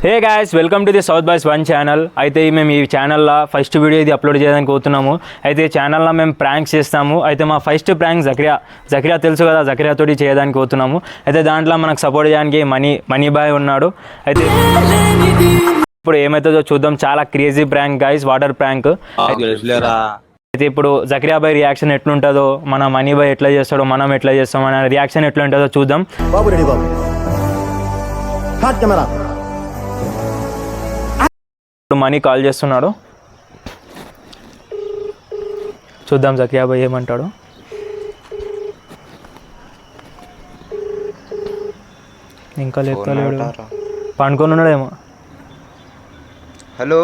Hey guys, welcome to the south boys one channel. అయితే మేము ఈ ఛానల్లో ఫస్ట్ వీడియో ఇది అప్లోడ్ చేయడానికి పోతున్నాము. అయితే ఈ ఛానల్లో మేము ప్రాంక్స్ చేస్తాము. అయితే మా ఫస్ట్ ప్రాంక్ జక్రియా తెలుసు కదా, జక్రియాతోటి చేయడానికి పోతున్నాము. అయితే దాంట్లో మనకు సపోర్ట్ చేయడానికి మనీ బాయ్ ఉన్నాడు. అయితే ఇప్పుడు ఏమవుతుందో చూద్దాం. చాలా crazy prank guys, water prank. అయితే ఇప్పుడు జక్రియా బాయ్ రియాక్షన్ ఎట్లుంటుందో, మన మనీ బాయ్ ఎట్లా చేస్తాడో, మనం ఎట్లా చేస్తాం అనే రియాక్షన్ ఎట్లుంటుందో చూద్దాం. మనీ కాల్ చేస్తున్నాడు, చూద్దాం జక్రియా బాయ్ ఏమంటాడు. ఇంకా లేపుతలేడు, పండుకొని ఉన్నాడేమో. హలో,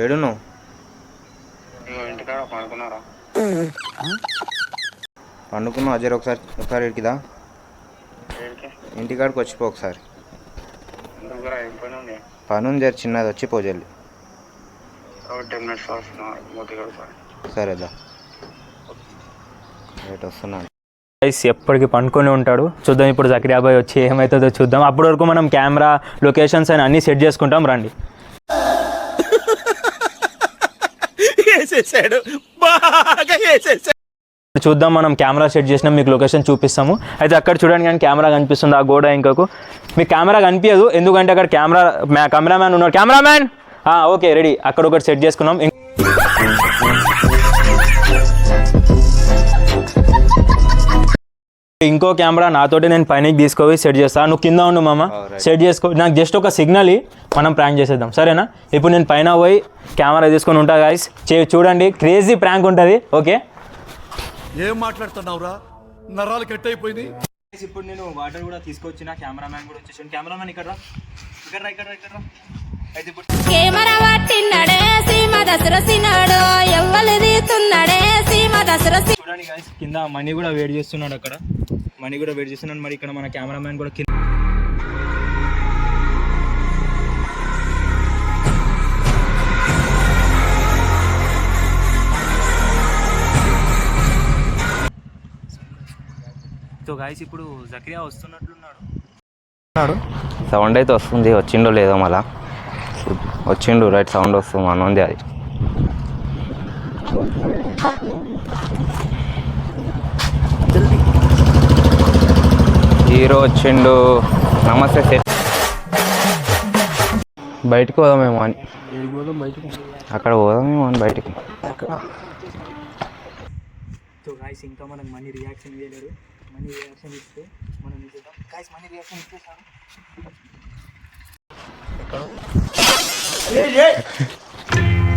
ఏడు నువ్వు పండుకున్నావు? అజర్ ఒకసారి ఇడికిదా, ఇంటికాడికి వచ్చిపో ఒకసారి. పని ఉంది, చిన్నది వచ్చిపో జల్లి. సరేదా, రేట్ వస్తున్నాను. ఎప్పటికీ పండుకొని ఉంటాడు. చూద్దాం ఇప్పుడు జక్రియా బాయ్ వచ్చి ఏమవుతుందో చూద్దాం. అప్పటి వరకు మనం కెమెరా లొకేషన్స్ అని అన్నీ సెట్ చేసుకుంటాం. రండి. చూద్దాం, మనం కెమెరా సెట్ చేసినాం, మీకు లొకేషన్ చూపిస్తాము. అయితే అక్కడ చూడండి, కానీ కెమెరా కనిపిస్తుంది ఆ గోడ ఇంకకు. మీకు కెమెరా కనిపించదు, ఎందుకంటే అక్కడ కెమెరామ్యాన్ ఉన్నాడు. Cameraman okay, ready. అక్కడ ఒకటి సెట్ చేసుకున్నాం. ఇంకో కెమెరా నాతోటి నేను పైనకి తీసుకొని సెట్ చేస్తాను. నువ్వు కింద ఉండు మామ, సెట్ చేసుకో. నాకు జస్ట్ ఒక సిగ్నల్ మనం ప్రాంక్ చేసేద్దాం, సరేనా? ఇప్పుడు నేను పైన పోయి కెమెరా తీసుకొని ఉంటా గాయ్స్. చూడండి, క్రేజీ ప్రాంక్ ఉంటుంది. ఓకే, ఏం మాట్లాడుతున్నావురా, నరాలు కట్ అయిపోయింది. ఇప్పుడు నేను వాటర్ కూడా తీసుకొచ్చిన, కెమెరామ్యాన్ కూడా వచ్చేసాను. కెమెరామ్యాన్ ఇక్కడ రా. అయితే ఇప్పుడు కెమెరా పట్టినడే సీమ దసరసినాడు ఎవ్వలు తీస్తున్నాడే సీమ దసరసి. చూడండి గాయ్స్, కింద మనీ కూడా వెయిట్ చేస్తున్నాడు. అక్కడ మనీ కూడా వెయిట్ చేస్తున్నాడు. మరి ఇక్కడ మన కెమెరామ్యాన్ కూడా కింద. సో గాయ్స్, ఇప్పుడు జక్రియా వస్తున్నట్లున్నాడు. సౌండ్ అయితే వస్తుంది, వచ్చిండో లేదో మళ్ళా. వచ్చిండు, రైట్, సౌండ్ వస్తుంది, మనోంది అది. హీరో వచ్చిండు. నమస్తే సెట్. బయటకు పోదామేమో అని. అక్కడ పోదామేమో అని బయటికి. సో గాయ్స్, ఇంకా మనకు మనీ రియాక్షన్ ఇవ్వలేడు. మనీ రియాక్షన్ ఇస్తే మనం చూద్దాం. గాయ్స్, మనీ రియాక్షన్ ఇచ్చేసాను.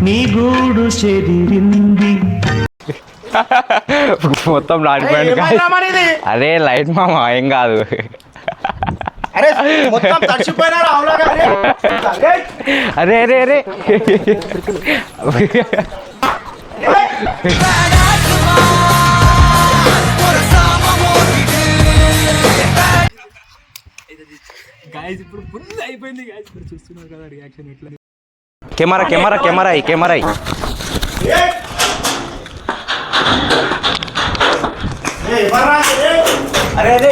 నీ గూడు చెదిరింది. మొత్తం నాటిపోయాడు. అరే లైట్ మామ, ఏం కాదు. అరే అరే అరే గాయ్స్, ఇప్పుడు ఫుల్ అయిపోయింది గాయ్స్. ఇప్పుడు చూస్తున్నారు కదా రియాక్షన్ ఎట్లా. కెమెరా కెమెరా కెమెరా కెమెరా అరే అరే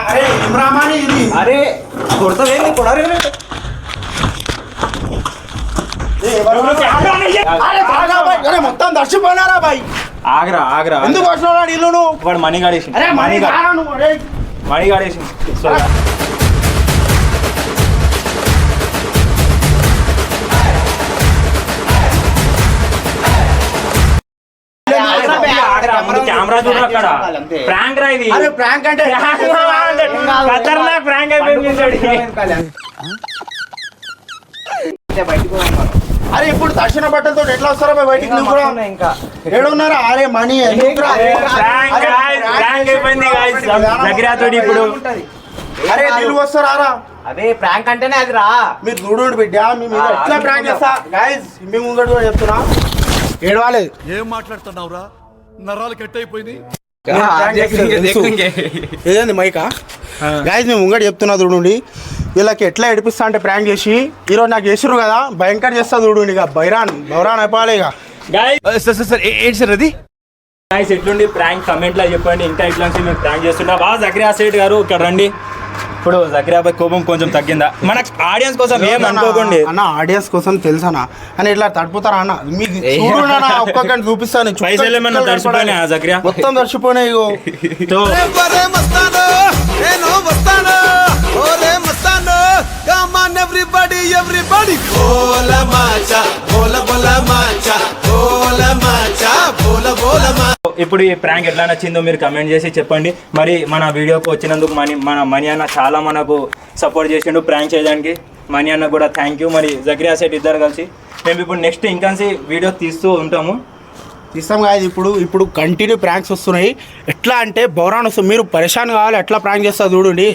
అరే ఇమ్రామాని ఇది అరే కొడతావేంది కొడరే మొత్తం దర్శిపోయినారా బాయ్. ఆగ్రా ఎందుకు వచ్చినాడు ఇల్లు? నువ్వు వాడు మనీ గాడేసి కెమెరా చూడ. అక్కడ ప్రాంక్ రా ఇది. ప్రాంక్ అంటే ఖతర్నాక్ ప్రాంక్ అయిపోయింది. అరే ఇప్పుడు దర్శన బట్టలతో ఎట్లా వస్తారా బయటికి? నువ్వు కూడా ఇంకా ఏడున్నారా? అరే మనీ ప్రాంక్ అయిపోయింది జక్రియాతో. ఇప్పుడు అరే నీళ్ళు వస్తారా? అదే ప్రాంక్ అంటేనే అది రా. మీరు చూడండి బిడ్డ, మేము ఎట్లా ప్రాంక్ చేస్తా గాయస్. మేము ముంగడు కూడా చెప్తున్నా, ఏడవాలేదు. ఏం మాట్లాడుతున్నావురా, నరాలు కట్ అయిపోయింది. ఏదండి మైకా గాయస్? మేము ముంగడు చెప్తున్నా చూడండి. వీళ్ళకి ఎట్లా ఏడిపిస్తా అంటే ప్రాంక్ చేసి ఈరోజు నాకు చేసిరు కదా, భయంకర చేస్తా చూడండి. ఇక బైరాన్ అయిపోవాలి ఇక. ఏంటి సార్ అది? ఎట్లుండి ప్రాంక్ కమెంట్లో చెప్పండి. ఇంకా ఇట్లా మేము ప్రాంక్ చేస్తున్నా. జక్రియా సేట్ గారు ఇక్కడ రండి. ఇప్పుడు జకిరాబాయ్ కోపం కొంచెం తగ్గిందా? మన ఆడియన్స్ కోసం ఏం అనుకోకండి అన్న, ఆడియన్స్ కోసం తెలుసనా అని ఇట్లా తడుపుతారా అన్న? మీకు చూడు అన్న, ఒక్కొక్కటి చూపిస్తాను. పైసలు ఏమన్నా తడిసిపోయినాయా జకిరియా? మొత్తం తడిసిపోయినాయి ఇగో. తో ఇప్పుడు ఈ ప్రాంక్ ఎట్లా నచ్చిందో మీరు కమెంట్ చేసి చెప్పండి. మరి మన వీడియోకి వచ్చినందుకు మన మనీ అన్న చాలా మనకు సపోర్ట్ చేసిండు ప్రాంక్ చేయడానికి. మనీ అన్న కూడా థ్యాంక్ యూ. మరి జకిరియా సెట్ ఇద్దరు కలిసి మేము ఇప్పుడు నెక్స్ట్ ఇంకా వీడియో తీస్తూ ఉంటాము. తీస్తాం కాదు, ఇప్పుడు కంటిన్యూ ప్రాంక్స్ వస్తున్నాయి. ఎట్లా అంటే బౌరాన్ వస్తుంది, మీరు పరిశాన్ కావాలి. ఎట్లా ప్రాంక్ చేస్తా చూడండి.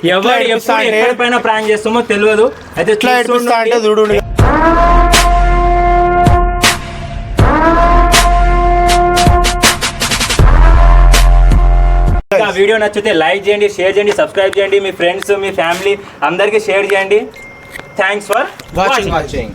ఎక్కడిపైన ప్రాంక్ చేస్తామో తెలియదు. అయితే ఎట్లా ఏడిపిస్తా అంటే చూడండి. వీడియో నచ్చితే లైక్ చేయండి, షేర్ చేయండి, సబ్స్క్రైబ్ చేయండి. మీ ఫ్రెండ్స్, మీ ఫ్యామిలీ అందరికీ షేర్ చేయండి. Thanks for watching.